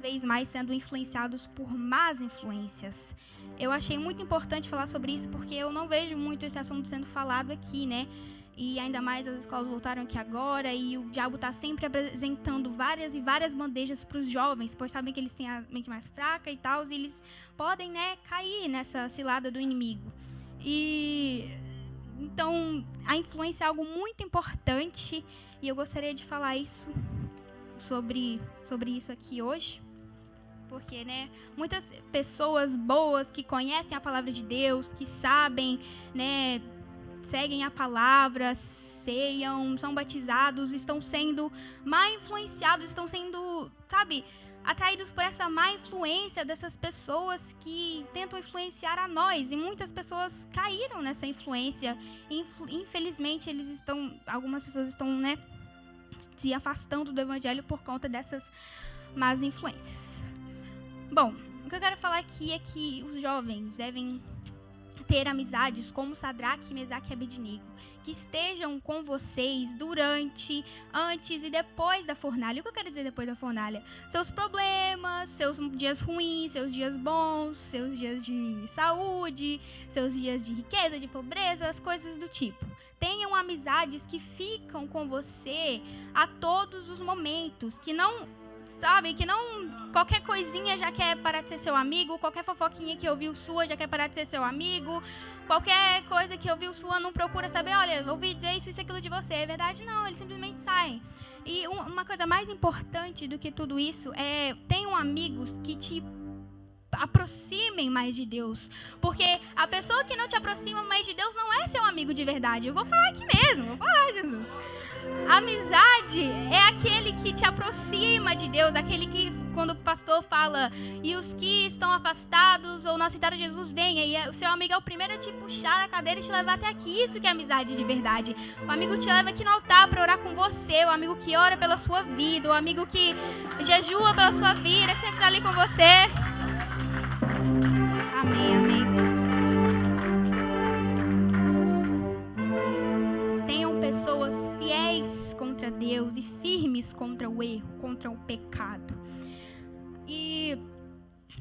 vez mais sendo influenciados por más influências. Eu achei muito importante falar sobre isso porque eu não vejo muito esse assunto sendo falado aqui, né? E ainda mais as escolas voltaram aqui agora e o diabo está sempre apresentando várias e várias bandejas para os jovens, pois sabem que eles têm a mente mais fraca e tal, e eles podem, né, cair nessa cilada do inimigo. E então a influência é algo muito importante e eu gostaria de falar isso sobre isso aqui hoje. Porque, né, muitas pessoas boas que conhecem a palavra de Deus, que sabem, né, seguem a palavra, ceiam, são batizados, estão sendo mal influenciados, estão sendo, sabe, atraídos por essa má influência dessas pessoas que tentam influenciar a nós. E muitas pessoas caíram nessa influência. Infelizmente, algumas pessoas estão, né, se afastando do evangelho por conta dessas más influências. Bom, o que eu quero falar aqui é que os jovens devem ter amizades como Sadraque, Mesaque e Abednego, que estejam com vocês durante, antes e depois da fornalha. O que eu quero dizer depois da fornalha? Seus problemas, seus dias ruins, seus dias bons, seus dias de saúde, seus dias de riqueza, de pobreza, as coisas do tipo. Tenham amizades que ficam com você a todos os momentos, que não... Sabe, que não qualquer coisinha já quer parar de ser seu amigo, qualquer fofoquinha que ouviu sua já quer parar de ser seu amigo, qualquer coisa que ouviu sua não procura saber, olha, ouvi dizer isso e aquilo de você, é verdade? Não, eles simplesmente saem. E uma coisa mais importante do que tudo isso é, tenham amigos que te aproximem mais de Deus, porque a pessoa que não te aproxima mais de Deus não é seu amigo de verdade. Eu vou falar aqui mesmo, vou falar, Jesus. Amizade é aquele que te aproxima de Deus, aquele que, quando o pastor fala, e os que estão afastados ou não aceitaram Jesus, venha, e o seu amigo é o primeiro a te puxar da cadeira e te levar até aqui. Isso que é amizade de verdade. O amigo te leva aqui no altar para orar com você, o amigo que ora pela sua vida, o amigo que jejua pela sua vida, que sempre está ali com você. Amém, amém. Tenham pessoas fiéis contra Deus e firmes contra o erro, contra o pecado. E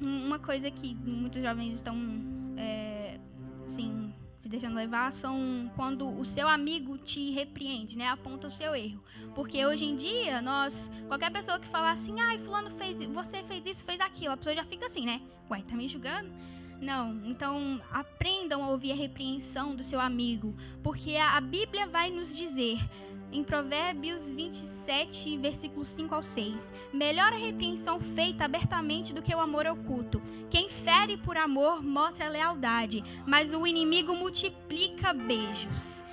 uma coisa que muitos jovens estão assim, se deixando levar são quando o seu amigo te repreende, né? Aponta o seu erro. Porque hoje em dia, qualquer pessoa que falar assim, ai, fulano você fez isso, fez aquilo, a pessoa já fica assim, né? Ué, tá me julgando? Não, então aprendam a ouvir a repreensão do seu amigo, porque a Bíblia vai nos dizer, em Provérbios 27, versículos 5 ao 6, melhor a repreensão feita abertamente do que o amor oculto. Quem fere por amor mostra lealdade, mas o inimigo multiplica beijos.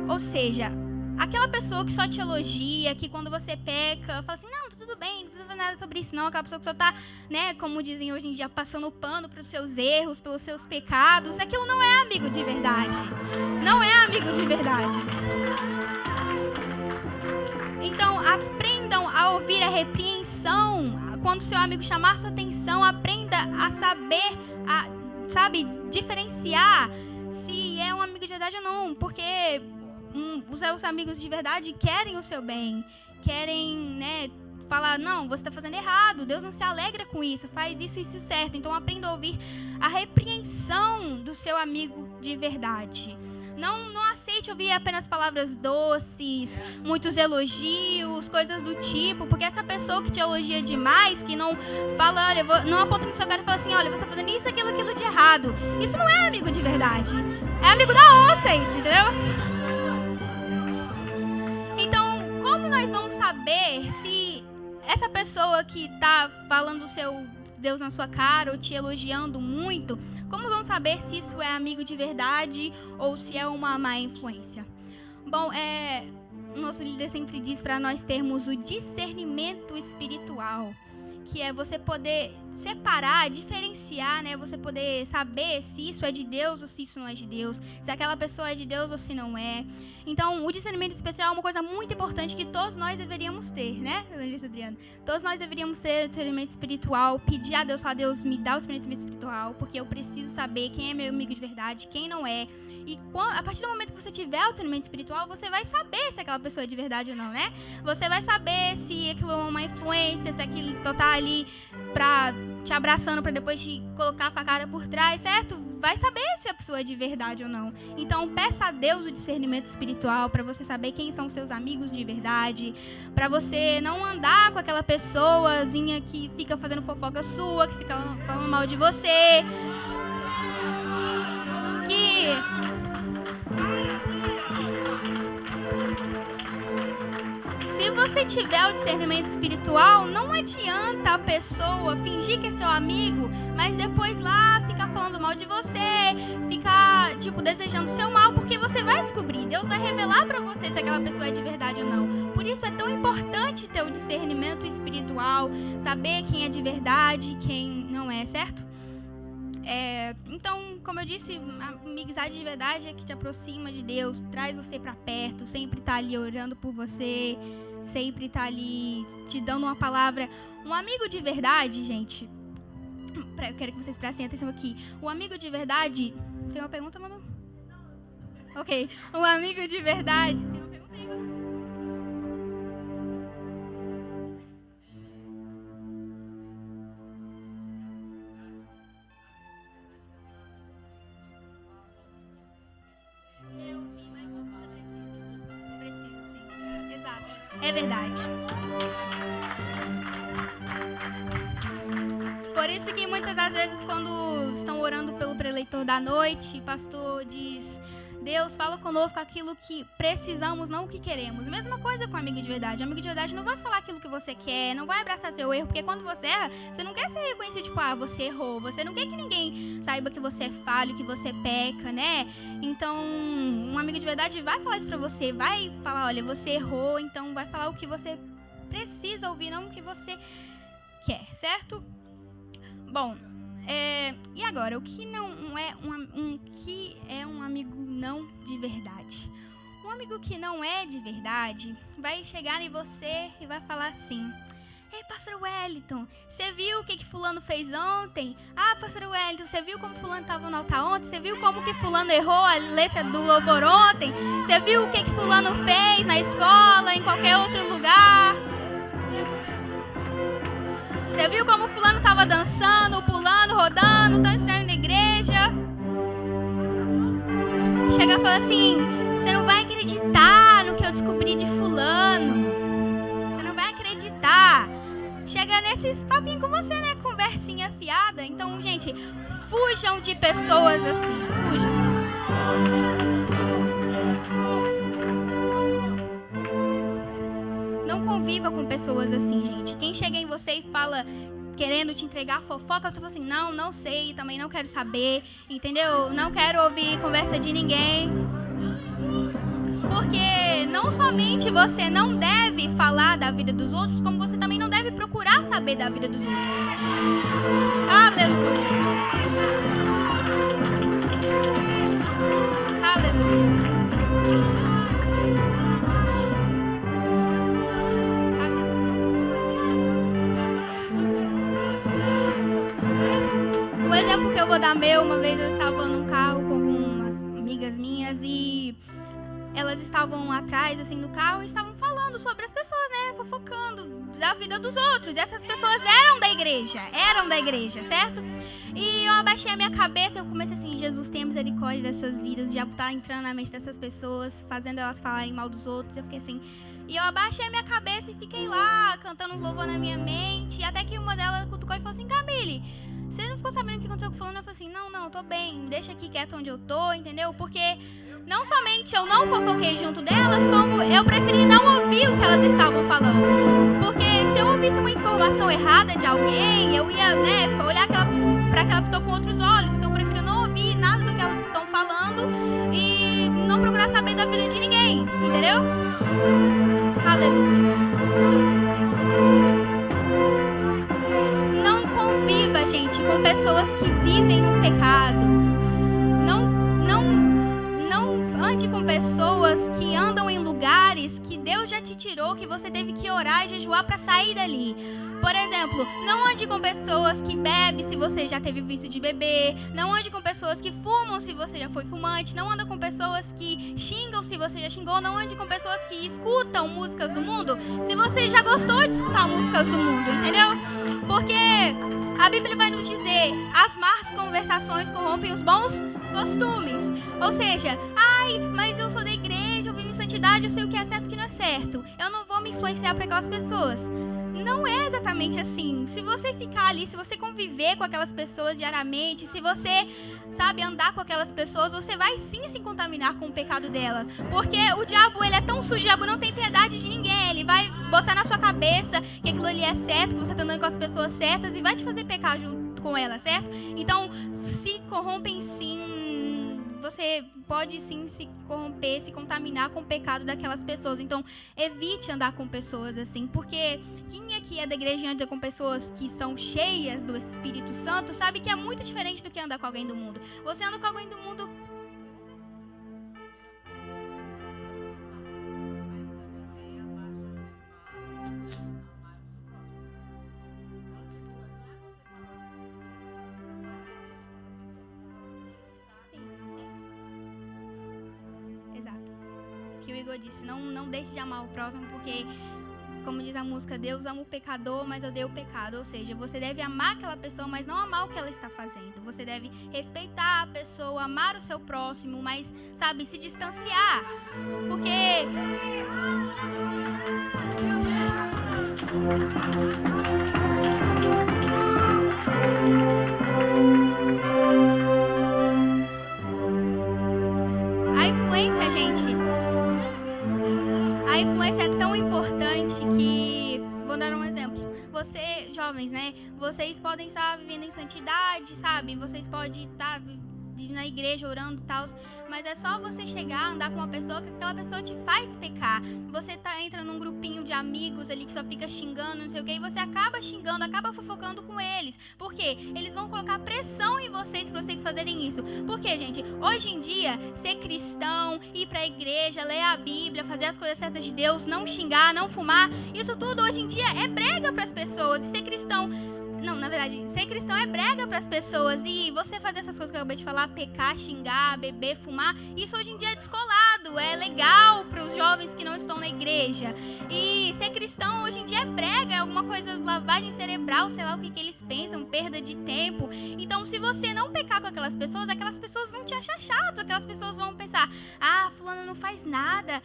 Ou seja, aquela pessoa que só te elogia, que quando você peca, fala assim, não, tudo bem, não precisa fazer nada sobre isso não. Aquela pessoa que só tá, né, como dizem hoje em dia, passando pano para os seus erros, pelos seus pecados. Aquilo não é amigo de verdade. Não é amigo de verdade. Então, aprendam a ouvir a repreensão. Quando seu amigo chamar sua atenção, aprenda a saber, diferenciar se é um amigo de verdade ou não. Porque os seus amigos de verdade querem o seu bem. Querem, né, falar, não, você está fazendo errado. Deus não se alegra com isso. Faz isso certo. Então, aprenda a ouvir a repreensão do seu amigo de verdade. Não aceite ouvir apenas palavras doces, muitos elogios, coisas do tipo, porque essa pessoa que te elogia demais, que não fala, olha, não aponta no seu cara e fala assim, olha, você está fazendo isso, aquilo de errado. Isso não é amigo de verdade. É amigo da onça isso, entendeu? Então, como nós vamos saber se essa pessoa que está falando o seu Deus na sua cara ou te elogiando muito, como vamos saber se isso é amigo de verdade ou se é uma má influência? Bom, o nosso líder sempre diz para nós termos o discernimento espiritual, que é você poder separar, diferenciar, né? Você poder saber se isso é de Deus ou se isso não é de Deus, se aquela pessoa é de Deus ou se não é. Então, o discernimento especial é uma coisa muito importante que todos nós deveríamos ter, né, Adriana? Todos nós deveríamos ter discernimento espiritual, pedir a Deus, falar, Deus, me dá o discernimento espiritual, porque eu preciso saber quem é meu amigo de verdade, quem não é. E a partir do momento que você tiver o discernimento espiritual, você vai saber se aquela pessoa é de verdade ou não, né? Você vai saber se aquilo é uma influência, se aquilo tá ali pra te abraçando pra depois te colocar a facada por trás, certo? Vai saber se a pessoa é de verdade ou não. Então, peça a Deus o discernimento espiritual pra você saber quem são seus amigos de verdade, pra você não andar com aquela pessoazinha que fica fazendo fofoca sua, que fica falando mal de você, se você tiver o discernimento espiritual, não adianta a pessoa fingir que é seu amigo, mas depois lá ficar falando mal de você, ficar, desejando seu mal, porque você vai descobrir, Deus vai revelar pra você se aquela pessoa é de verdade ou não. Por isso é tão importante ter o discernimento espiritual, saber quem é de verdade e quem não é, certo? Então, como eu disse, a amizade de verdade é que te aproxima de Deus, traz você pra perto, sempre tá ali orando por você, sempre tá ali te dando uma palavra. Um amigo de verdade, gente, eu quero que vocês prestem atenção aqui. Um amigo de verdade... Tem uma pergunta, Manu? Ok. Um amigo de verdade... Tem uma pergunta, Igor? É verdade. Por isso que muitas das vezes quando estão orando pelo preleitor da noite, o pastor diz: Deus, fala conosco aquilo que precisamos, não o que queremos. Mesma coisa com o amigo de verdade. O amigo de verdade não vai falar aquilo que você quer, não vai abraçar seu erro, porque quando você erra, você não quer ser reconhecido, você errou. Você não quer que ninguém saiba que você é falho, que você peca, né? Então, um amigo de verdade vai falar isso pra você, vai falar, olha, você errou, então vai falar o que você precisa ouvir, não o que você quer, certo? Bom, e agora, o que não é que é um amigo não de verdade? Um amigo que não é de verdade vai chegar em você e vai falar assim: Ei, pastor Wellington, você viu o que fulano fez ontem? Ah, pastor Wellington, você viu como fulano estava no altar ontem? Você viu como que fulano errou a letra do louvor ontem? Você viu o que fulano fez na escola, em qualquer outro lugar? Você viu como fulano estava dançando, pulando, rodando, tão estranho na igreja? Chega e fala assim: você não vai acreditar no que eu descobri de fulano. Você não vai acreditar. Chega nesses papinhos com você, né? Conversinha fiada. Então, gente, fujam de pessoas assim. Fujam. Não conviva com pessoas assim, gente. Quem chega em você e fala querendo te entregar fofoca, você fala assim: não sei, também não quero saber, entendeu? Não quero ouvir conversa de ninguém. Porque não somente você não deve falar da vida dos outros, como você também não deve procurar saber da vida dos outros. Aleluia. Aleluia. Um exemplo que eu vou dar uma vez eu estava num carro com algumas amigas minhas e elas estavam atrás, assim, no carro e estavam falando sobre as pessoas, né? Fofocando da vida dos outros. E essas pessoas eram da igreja, certo? E eu abaixei a minha cabeça, eu comecei assim: Jesus, tenha misericórdia dessas vidas, já tá entrando na mente dessas pessoas, fazendo elas falarem mal dos outros. Eu fiquei assim, e eu abaixei a minha cabeça e fiquei lá, cantando uns louvores na minha mente, até que uma delas cutucou e falou assim: Camille, você não ficou sabendo o que aconteceu com fulano? Eu falei assim: não, tô bem, deixa aqui quieto onde eu tô, entendeu? Porque não somente eu não fofoquei junto delas, como eu preferi não ouvir o que elas estavam falando. Porque se eu ouvisse uma informação errada de alguém, eu ia, né, olhar para aquela pessoa com outros olhos. Então eu prefiro não ouvir nada do que elas estão falando e não procurar saber da vida de ninguém, entendeu? Aleluia. Não conviva, gente, com pessoas que vivem no pecado. Não ande com pessoas pessoas que andam em lugares que Deus já te tirou, que você teve que orar e jejuar para sair dali. Por exemplo, não ande com pessoas que bebem se você já teve vício de beber. Não ande com pessoas que fumam se você já foi fumante. Não anda com pessoas que xingam se você já xingou. Não ande com pessoas que escutam músicas do mundo se você já gostou de escutar músicas do mundo, entendeu? Porque a Bíblia vai nos dizer: as más conversações corrompem os bons costumes. Ou seja, mas eu sou da igreja, eu vivo em santidade, eu sei o que é certo e o que não é certo. Eu não vou me influenciar para aquelas pessoas. Não é exatamente assim. Se você ficar ali, se você conviver com aquelas pessoas diariamente, se você, andar com aquelas pessoas, você vai sim se contaminar com o pecado dela. Porque o diabo, ele é tão sujo, o diabo não tem piedade de ninguém. Ele vai botar na sua cabeça que aquilo ali é certo, que você está andando com as pessoas certas e vai te fazer pecar junto com elas, certo? Então, se corrompem sim. Você pode sim se corromper, se contaminar com o pecado daquelas pessoas. Então, evite andar com pessoas assim. Porque quem aqui é da igreja e anda com pessoas que são cheias do Espírito Santo, sabe que é muito diferente do que andar com alguém do mundo. Você anda com alguém do mundo... Que o Igor disse, não deixe de amar o próximo, porque, como diz a música, Deus ama o pecador, mas odeia o pecado. Ou seja, você deve amar aquela pessoa, mas não amar o que ela está fazendo. Você deve respeitar a pessoa, amar o seu próximo, mas, se distanciar. Porque... a influência é tão importante que... Vou dar um exemplo. Você, jovens, vocês podem estar vivendo em santidade, Vocês podem estar na igreja orando e tal, mas é só você chegar, andar com uma pessoa que aquela pessoa te faz pecar. Você entra num grupinho de amigos ali que só fica xingando, não sei o que, e você acaba xingando, acaba fofocando com eles. Por quê? Eles vão colocar pressão em vocês pra vocês fazerem isso. Por quê, gente? Hoje em dia, ser cristão, ir pra igreja, ler a Bíblia, fazer as coisas certas de Deus, não xingar, não fumar, isso tudo hoje em dia é brega pras pessoas. E ser cristão... Não, na verdade, ser cristão é brega para as pessoas. E você fazer essas coisas que eu acabei de falar, pecar, xingar, beber, fumar, isso hoje em dia é descolado, é legal para os jovens que não estão na igreja. E ser cristão hoje em dia é brega, é alguma coisa, lavagem cerebral, sei lá o que eles pensam, perda de tempo. Então, se você não pecar com aquelas pessoas vão te achar chato, aquelas pessoas vão pensar: fulano não faz nada,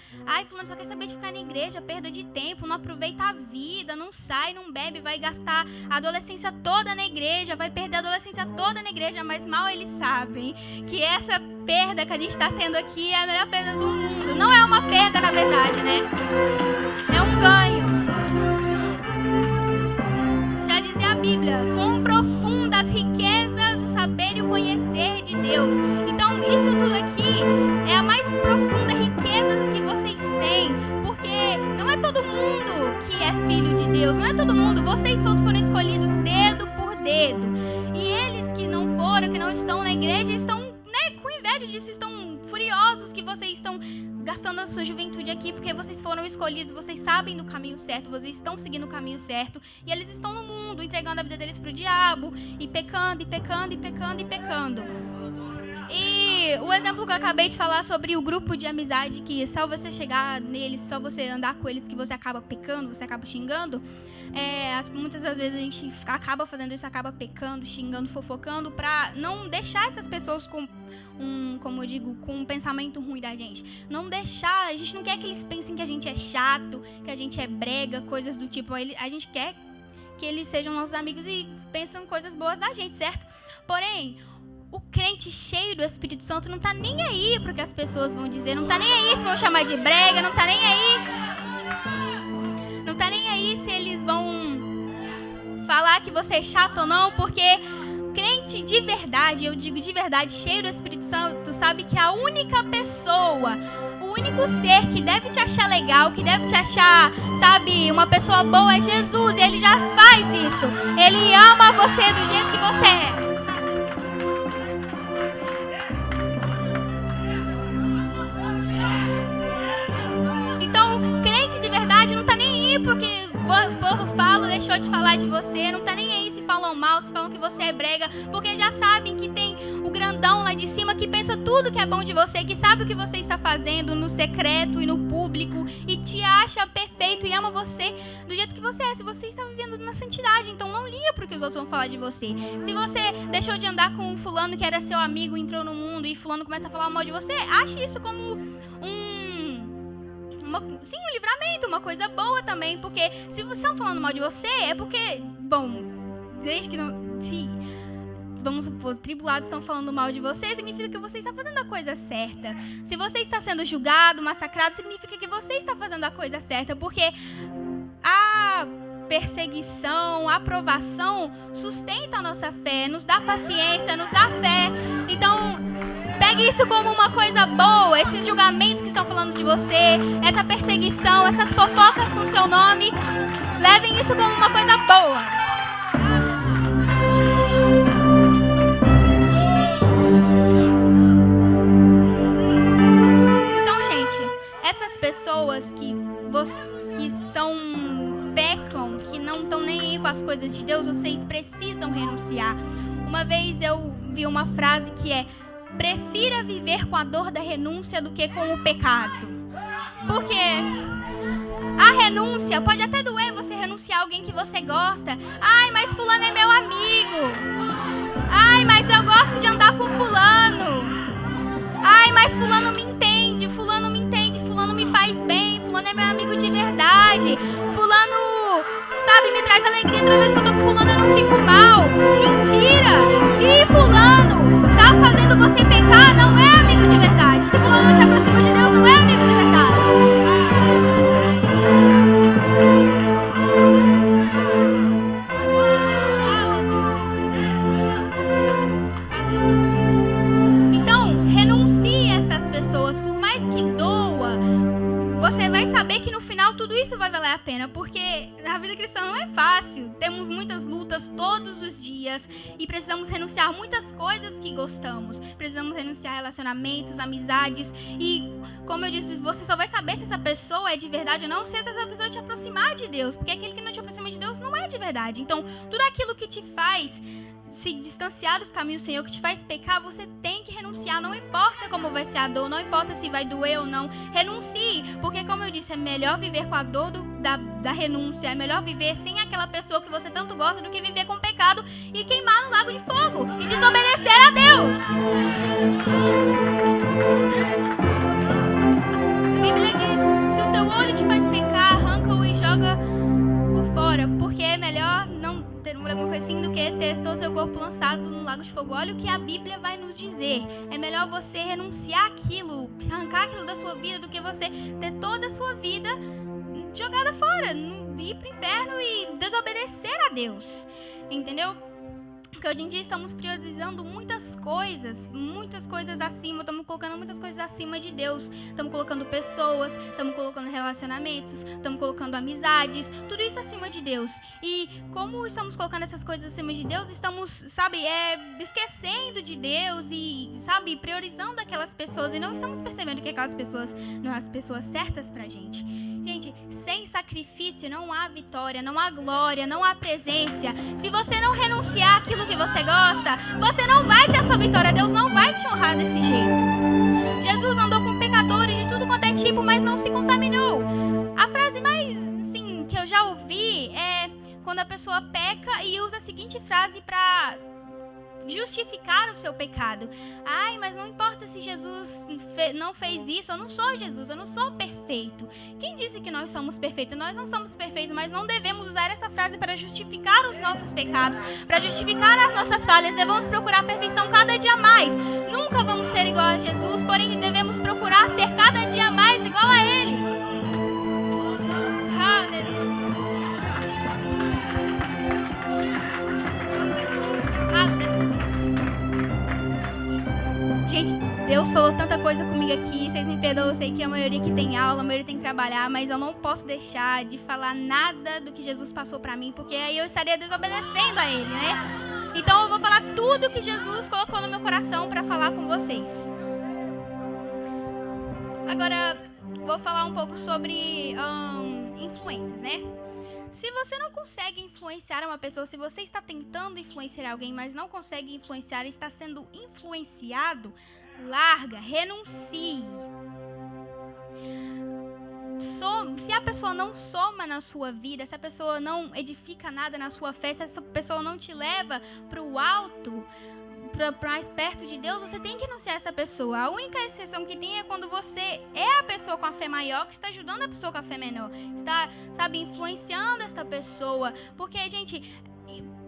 fulano só quer saber de ficar na igreja, perda de tempo, não aproveita a vida, não sai, não bebe, vai gastar a adolescência toda na igreja, vai perder a adolescência toda na igreja, mas mal eles sabem que essa perda que a gente está tendo aqui é a melhor perda do mundo. Não é uma perda, na verdade, é um ganho. Já dizia a Bíblia: quão profundas riquezas o saber e o conhecer de Deus. Então, isso tudo aqui é a mais profunda riqueza que vocês têm, porque não é todo mundo que é filho de Deus, não é todo mundo. Vocês todos foram escolhidos dedo por dedo. E eles que não foram, que não estão na igreja, estão com inveja disso, estão furiosos que vocês estão gastando a sua juventude aqui, porque vocês foram escolhidos, vocês sabem do caminho certo, vocês estão seguindo o caminho certo, e eles estão no mundo entregando a vida deles pro diabo, e pecando, e pecando, e pecando, e pecando. E o exemplo que eu acabei de falar sobre o grupo de amizade, que só você chegar neles, só você andar com eles, que você acaba pecando, você acaba xingando, muitas das vezes a gente acaba fazendo isso, acaba pecando, xingando, fofocando, pra não deixar essas pessoas com como eu digo, com um pensamento ruim da gente. Não deixar, a gente não quer que eles pensem que a gente é chato, que a gente é brega, coisas do tipo. A gente quer que eles sejam nossos amigos e pensam coisas boas da gente, certo? Porém, o crente cheio do Espírito Santo não tá nem aí pro que as pessoas vão dizer, não tá nem aí se vão chamar de brega, não tá nem aí. Não tá nem aí se eles vão falar que você é chato ou não, porque crente de verdade, eu digo de verdade, cheio do Espírito Santo, sabe que a única pessoa, o único ser que deve te achar legal, que deve te achar, uma pessoa boa é Jesus. E Ele já faz isso. Ele ama você do jeito que você é. deixou de falar de você, não tá nem aí se falam mal, se falam que você é brega, porque já sabem que tem o grandão lá de cima que pensa tudo que é bom de você, que sabe o que você está fazendo no secreto e no público e te acha perfeito e ama você do jeito que você é, se você está vivendo na santidade. Então não liga pro que os outros vão falar de você. Se você deixou de andar com um fulano que era seu amigo, entrou no mundo e fulano começa a falar mal de você, ache isso como um livramento, uma coisa boa também, porque se você estão falando mal de você, é porque, bom, desde que não, se vamos supor, tribulados estão falando mal de você, significa que você está fazendo a coisa certa. Se você está sendo julgado, massacrado, significa que você está fazendo a coisa certa, porque a perseguição, a aprovação sustenta a nossa fé, nos dá paciência, nos dá fé. Então, pegue isso como uma coisa boa, esses julgamentos que estão falando de você, essa perseguição, essas fofocas com seu nome, levem isso como uma coisa boa. Então, gente, essas pessoas que pecam, que não estão nem aí com as coisas de Deus, vocês precisam renunciar. Uma vez eu vi uma frase que é: prefira viver com a dor da renúncia do que com o pecado. Porque a renúncia pode até doer você renunciar a alguém que você gosta. Ai, mas fulano é meu amigo. Ai, mas eu gosto de andar com fulano. Ai, mas fulano me entende, fulano me faz bem, fulano é meu amigo de verdade. Fulano, sabe, me traz alegria toda vez que eu tô com fulano, eu não fico mal. Mentira! Se fulano tá fazendo você pecar, não é amigo de verdade. Se fulano não te aproxima de Deus, não é amigo de verdade. Então, renuncie a essas pessoas, por mais que doa. Você vai saber que no final tudo isso vai valer a pena, porque a vida cristã não é fácil. Temos muitas lutas todos os dias e precisamos renunciar a muitas coisas que gostamos. Precisamos renunciar a relacionamentos, amizades e, como eu disse, você só vai saber se essa pessoa é de verdade ou não se essa pessoa te aproximar de Deus, porque aquele que não te aproxima de Deus não é de verdade. Então, tudo aquilo que te faz se distanciar dos caminhos do Senhor, que te faz pecar, você tem que renunciar. Não importa como vai ser a dor, não importa se vai doer ou não, renuncie, porque, como eu disse, é melhor viver com a dor da renúncia, é melhor viver sem aquela pessoa que você tanto gosta do que viver com pecado e queimar no lago de fogo e desobedecer a Deus. A Bíblia diz: se o teu olho te faz pecar, arranca-o e joga por fora, porque é melhor não ter uma coisa assim do que ter todo o seu corpo lançado no lago de fogo. Olha o que a Bíblia vai nos dizer. É melhor você renunciar aquilo, arrancar aquilo da sua vida, do que você ter toda a sua vida jogada fora, ir pro inferno e desobedecer a Deus. Entendeu? Porque hoje em dia estamos priorizando muitas coisas acima, estamos colocando muitas coisas acima de Deus. Estamos colocando pessoas, estamos colocando relacionamentos, estamos colocando amizades, tudo isso acima de Deus. E como estamos colocando essas coisas acima de Deus, estamos, esquecendo de Deus e, priorizando aquelas pessoas e não estamos percebendo que aquelas pessoas não são as pessoas certas pra gente. Gente, sem sacrifício não há vitória, não há glória, não há presença. Se você não renunciar àquilo que você gosta, você não vai ter a sua vitória. Deus não vai te honrar desse jeito. Jesus andou com pecadores de tudo quanto é tipo, mas não se contaminou. A frase mais, que eu já ouvi é quando a pessoa peca e usa a seguinte frase para justificar o seu pecado. Ai, mas não importa se Jesus não fez isso, eu não sou Jesus, eu não sou perfeito. Quem disse que nós somos perfeitos? Nós não somos perfeitos, mas não devemos usar essa frase para justificar os nossos pecados, para justificar as nossas falhas. Devemos procurar a perfeição cada dia mais. Nunca vamos ser igual a Jesus, porém devemos procurar ser cada dia mais igual a Ele. Gente, Deus falou tanta coisa comigo aqui, vocês me perdoam, eu sei que a maioria que tem aula, a maioria tem que trabalhar, mas eu não posso deixar de falar nada do que Jesus passou pra mim, porque aí eu estaria desobedecendo a Ele, né? Então eu vou falar tudo que Jesus colocou no meu coração pra falar com vocês. Agora, vou falar um pouco sobre influências, né? Se você não consegue influenciar uma pessoa, se você está tentando influenciar alguém, mas não consegue influenciar e está sendo influenciado, larga, renuncie. Se a pessoa não soma na sua vida, se a pessoa não edifica nada na sua fé, se essa pessoa não te leva para o alto, para mais perto de Deus, você tem que renunciar a essa pessoa. A única exceção que tem é quando você é a pessoa com a fé maior que está ajudando a pessoa com a fé menor, está, influenciando essa pessoa. Porque, gente,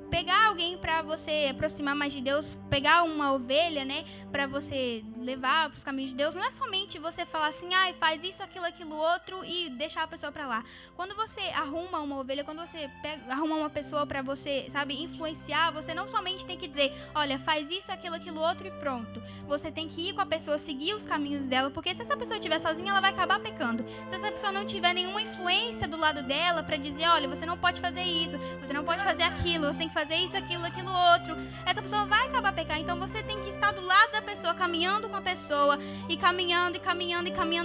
pegar alguém para você aproximar mais de Deus, pegar uma ovelha, né, para você levar para os caminhos de Deus, não é somente você falar assim, faz isso, aquilo, outro e deixar a pessoa para lá. Quando você arruma uma ovelha, quando você arruma uma pessoa para você, influenciar, você não somente tem que dizer, olha, faz isso, aquilo, outro e pronto. Você tem que ir com a pessoa, seguir os caminhos dela, porque se essa pessoa estiver sozinha, ela vai acabar pecando. Se essa pessoa não tiver nenhuma influência do lado dela para dizer, olha, você não pode fazer isso, você não pode fazer aquilo, você tem que fazer isso, aquilo, outro, essa pessoa vai acabar pecando. Então você tem que estar do lado da pessoa, caminhando com a pessoa e caminhando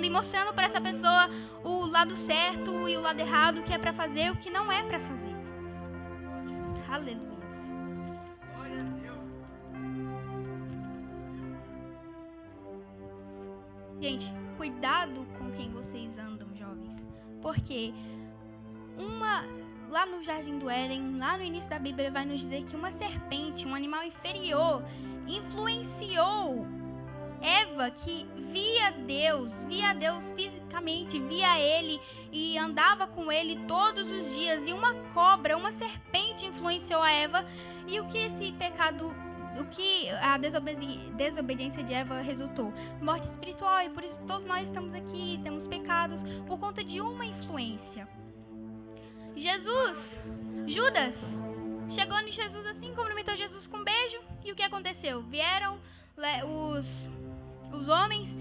e mostrando para essa pessoa o lado certo e o lado errado, o que é para fazer e o que não é para fazer. Aleluia. Gente, cuidado com quem vocês andam, jovens, porque lá no Jardim do Éden, lá no início da Bíblia, vai nos dizer que uma serpente, um animal inferior, influenciou Eva, que via Deus fisicamente, via Ele e andava com Ele todos os dias. E uma cobra, uma serpente influenciou a Eva. E o que esse pecado, o que a desobediência de Eva resultou? Morte espiritual. E por isso todos nós estamos aqui, temos pecados por conta de uma influência. Judas, chegou em Jesus assim, cumprimentou Jesus com um beijo. E o que aconteceu? Vieram os homens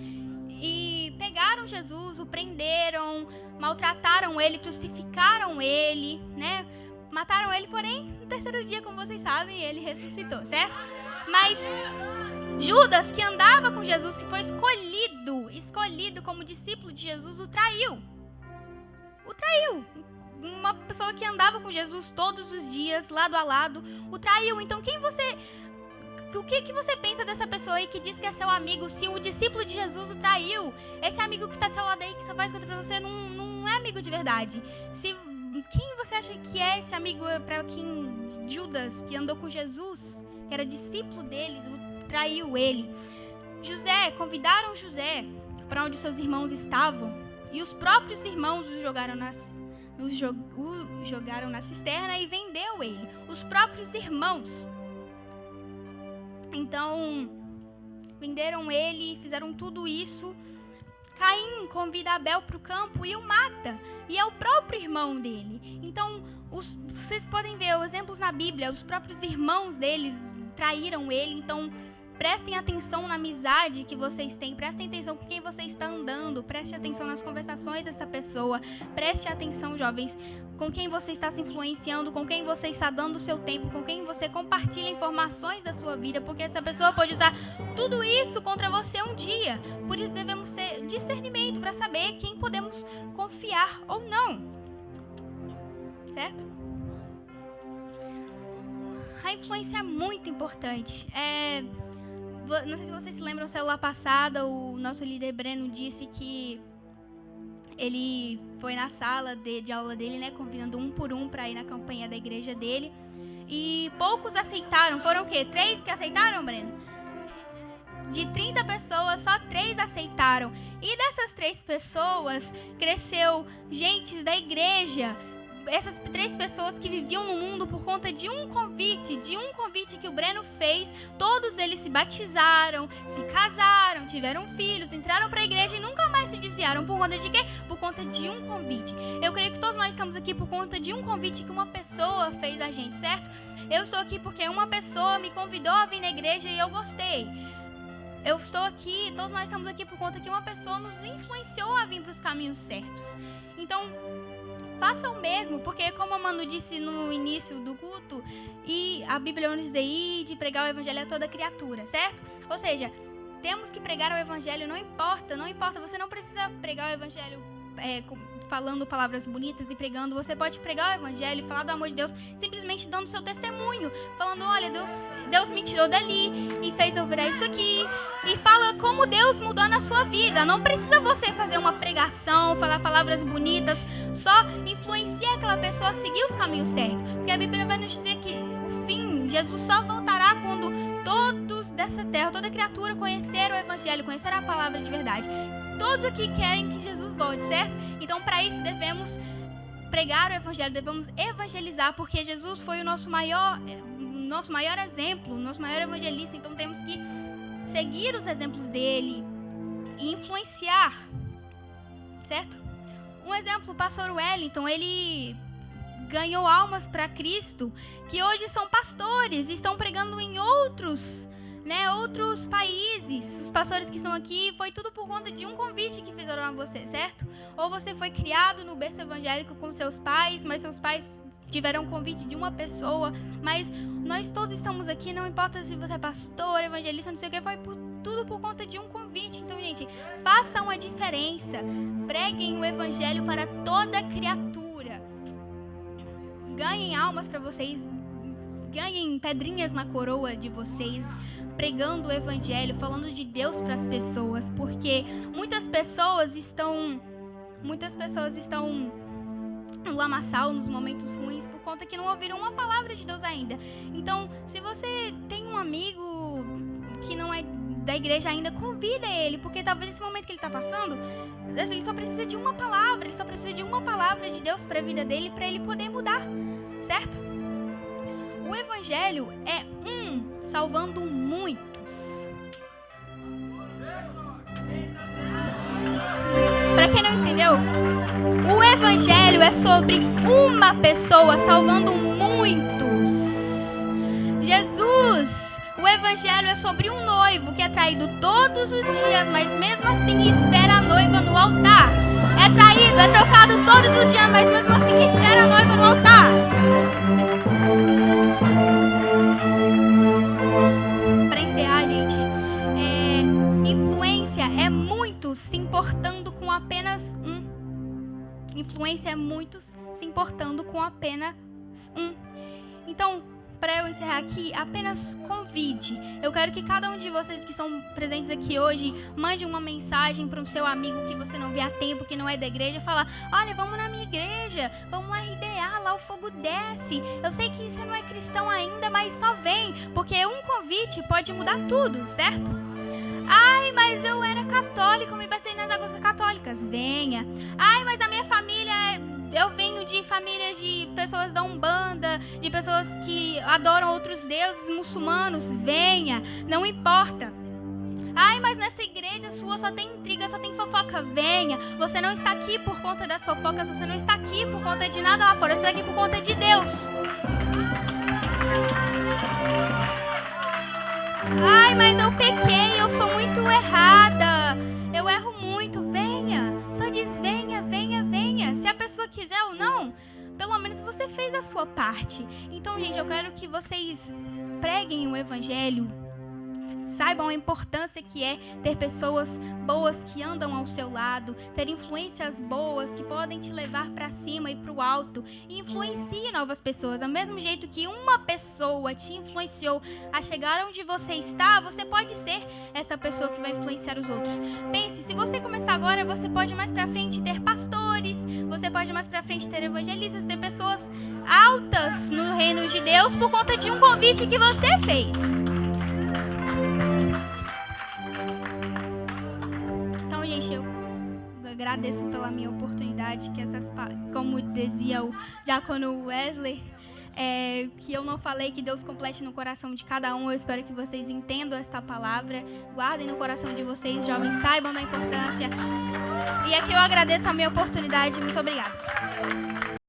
e pegaram Jesus, o prenderam, maltrataram ele, crucificaram ele, né? Mataram ele, porém, no terceiro dia, como vocês sabem, ele ressuscitou, certo? Mas Judas, que andava com Jesus, que foi escolhido como discípulo de Jesus, o traiu. Uma pessoa que andava com Jesus todos os dias, lado a lado, o traiu. Então, o que você pensa dessa pessoa aí que diz que é seu amigo, se o discípulo de Jesus o traiu? Esse amigo que está do seu lado aí, que só faz coisa pra você, não é amigo de verdade. Quem você acha que é esse amigo para quem Judas, que andou com Jesus, que era discípulo dele, traiu ele? Convidaram José para onde seus irmãos estavam, e os próprios irmãos o jogaram na cisterna e vendeu ele. Os próprios irmãos. Então, venderam ele, fizeram tudo isso. Caim convida Abel para o campo e o mata. E é o próprio irmão dele. Então, vocês podem ver os exemplos na Bíblia. Os próprios irmãos deles traíram ele. Então, prestem atenção na amizade que vocês têm. Prestem atenção com quem você está andando. Preste atenção nas conversações dessa pessoa. Preste atenção, jovens, com quem você está se influenciando, com quem você está dando o seu tempo, com quem você compartilha informações da sua vida, porque essa pessoa pode usar tudo isso contra você um dia. Por isso devemos ter discernimento para saber quem podemos confiar ou não. Certo? A influência é muito importante. Não sei se vocês se lembram, célula passada, o nosso líder Breno disse que ele foi na sala de aula dele, né, convidando um por um para ir na campanha da igreja dele. E poucos aceitaram. Foram o quê? 3 que aceitaram, Breno? De 30 pessoas, só 3 aceitaram. E dessas 3 pessoas, cresceu gente da igreja. Essas 3 pessoas que viviam no mundo por conta de um convite que o Breno fez. Todos eles se batizaram, se casaram, tiveram filhos, entraram para a igreja e nunca mais se desviaram. Por conta de quê? Por conta de um convite. Eu creio que todos nós estamos aqui por conta de um convite que uma pessoa fez a gente, certo? Eu estou aqui porque uma pessoa me convidou a vir na igreja e eu gostei. Eu estou aqui, todos nós estamos aqui por conta que uma pessoa nos influenciou a vir para os caminhos certos. Então, faça o mesmo, porque como a Manu disse no início do culto, e a Bíblia vai nos dizer de pregar o evangelho a toda criatura, certo? Ou seja, temos que pregar o evangelho, não importa, você não precisa pregar o evangelho falando palavras bonitas e pregando. Você pode pregar o evangelho, falar do amor de Deus, simplesmente dando seu testemunho, falando, olha, Deus me tirou dali e fez eu virar isso aqui. E fala como Deus mudou na sua vida. Não precisa você fazer uma pregação, falar palavras bonitas, só influencia aquela pessoa a seguir os caminhos certos. Porque a Bíblia vai nos dizer que o fim, Jesus só voltará quando todos dessa terra, toda criatura conhecer o evangelho, conhecer a palavra de verdade. Todos aqui querem que Jesus volte, certo? Então, para isso, devemos pregar o evangelho, devemos evangelizar, porque Jesus foi o nosso maior exemplo, o nosso maior evangelista. Então, temos que seguir os exemplos dele e influenciar, certo? Um exemplo, o pastor Wellington, ele ganhou almas para Cristo, que hoje são pastores, estão pregando em outros países. Os pastores que estão aqui, foi tudo por conta de um convite que fizeram a você, certo? Ou você foi criado no berço evangélico com seus pais, mas seus pais tiveram um convite de uma pessoa. Mas nós todos estamos aqui, não importa se você é pastor, evangelista, não sei o que, foi tudo por conta de um convite. Então, gente, façam a diferença. Preguem o evangelho para toda criatura. Ganhem almas para vocês, ganhem pedrinhas na coroa de vocês, pregando o evangelho, falando de Deus para as pessoas, porque muitas pessoas estão no lamaçal, nos momentos ruins, por conta que não ouviram uma palavra de Deus ainda. Então, se você tem um amigo que não é da igreja ainda, convida ele, porque talvez esse momento que ele está passando, ele só precisa de uma palavra, ele só precisa de uma palavra de Deus para a vida dele, para ele poder mudar, certo? O evangelho é salvando muitos. Para quem não entendeu, o evangelho é sobre uma pessoa salvando muitos. Jesus, o evangelho é sobre um noivo que é traído todos os dias, mas mesmo assim espera a noiva no altar. É traído, é trocado todos os dias, mas mesmo assim espera a noiva no altar. Para encerrar, gente, influência é muitos se importando com apenas um. Influência é muitos se importando com apenas um. Então, para eu encerrar aqui, apenas convide. Eu quero que cada um de vocês que são presentes aqui hoje mande uma mensagem para o seu amigo que você não vê há tempo, que não é da igreja, e falar, olha, vamos na minha igreja, vamos lá RDA, lá o fogo desce. Eu sei que você não é cristão ainda, mas só vem, porque um convite pode mudar tudo, certo? Ai, mas eu era católico, me batei nas águas católicas. Venha. Ai, mas a minha família, eu venho de famílias de pessoas da Umbanda, de pessoas que adoram outros deuses muçulmanos. Venha, não importa. Ai, mas nessa igreja sua só tem intriga, só tem fofoca. Venha. Você não está aqui por conta das fofocas, você não está aqui por conta de nada lá fora, você está aqui por conta de Deus. Ai, mas eu pequei, eu sou muito errada, eu erro muito. Venha, só diz venha, venha, venha. Se a pessoa quiser ou não, pelo menos você fez a sua parte. Então, gente, eu quero que vocês preguem o evangelho, saibam a importância que é ter pessoas boas que andam ao seu lado, ter influências boas que podem te levar para cima e para o alto, e influencie novas pessoas. Do mesmo jeito que uma pessoa te influenciou a chegar onde você está, você pode ser essa pessoa que vai influenciar os outros. Pense, se você começar agora, você pode mais para frente ter pastores, você pode mais para frente ter evangelistas, ter pessoas altas no reino de Deus por conta de um convite que você fez. Eu agradeço pela minha oportunidade, que como dizia o diácono Wesley, que eu não falei, que Deus complete no coração de cada um. Eu espero que vocês entendam esta palavra, guardem no coração de vocês, jovens, saibam da importância. E aqui eu agradeço a minha oportunidade. Muito obrigada.